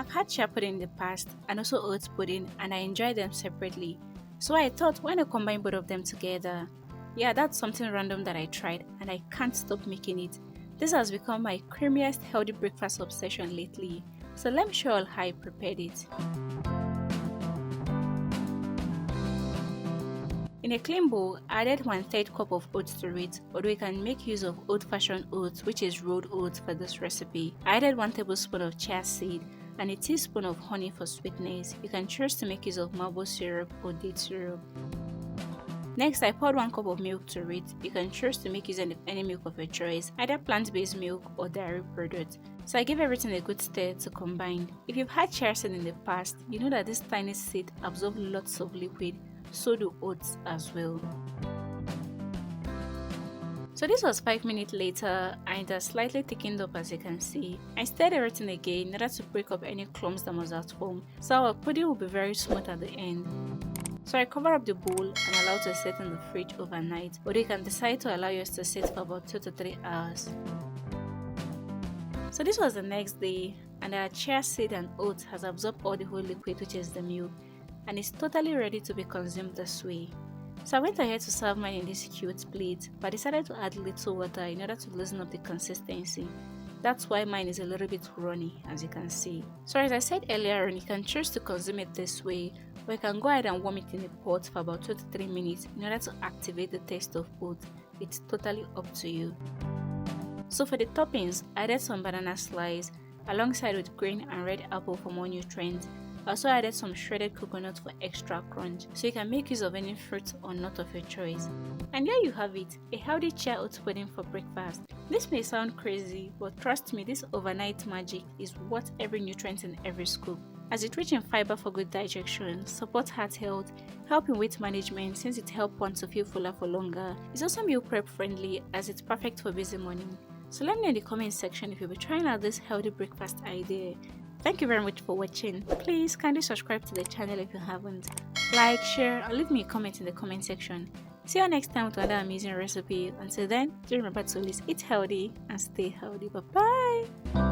I've had chia pudding in the past and also oat pudding, and I enjoy them separately. So I thought, why not combine both of them together? Yeah, that's something random that I tried and I can't stop making it. This has become my creamiest healthy breakfast obsession lately. So let me show you how I prepared it. In a clean bowl, I added 1/3 cup of oats to it, although you can make use of old-fashioned oats, which is rolled oats for this recipe. I added 1 tablespoon of chia seed and a teaspoon of honey for sweetness. You can choose to make use of maple syrup or date syrup. Next, I poured 1 cup of milk to it. You can choose to make use of any milk of your choice, either plant-based milk or dairy product. So I gave everything a good stir to combine. If you've had chia seed in the past, you know that this tiny seed absorbs lots of liquid, so do oats as well. So this was 5 minutes later and it has slightly thickened up, as you can see. I stirred everything again in order to break up any clumps that must have formed, so our pudding will be very smooth at the end. So I cover up the bowl and allow it to sit in the fridge overnight, or you can decide to allow yours to sit for about 2 to 3 hours. So this was the next day and our chia seed and oats has absorbed all the whole liquid, which is the milk, and it's totally ready to be consumed this way. So I went ahead to serve mine in this cute plate, but I decided to add little water in order to loosen up the consistency. That's why mine is a little bit runny, as you can see. So as I said earlier on, you can choose to consume it this way, or you can go ahead and warm it in a pot for about 2 to 3 minutes in order to activate the taste of oats. It's totally up to you. So for the toppings, I added some banana slice alongside with green and red apple for more nutrients. I also added some shredded coconut for extra crunch, so you can make use of any fruit or nut of your choice. And there you have it, a healthy chia oat pudding for breakfast. This may sound crazy, but trust me, this overnight magic is worth every nutrient in every scoop, as it's rich in fiber for good digestion, support heart health, help in weight management since it helps one to feel fuller for longer. It's also meal prep friendly as it's perfect for busy morning. So let me know in the comment section if you'll be trying out this healthy breakfast idea. Thank you very much for watching. Please kindly subscribe to the channel if you haven't. Like, share, or leave me a comment in the comment section. See you next time with another amazing recipe. Until then, do remember to always eat healthy and stay healthy. Bye bye.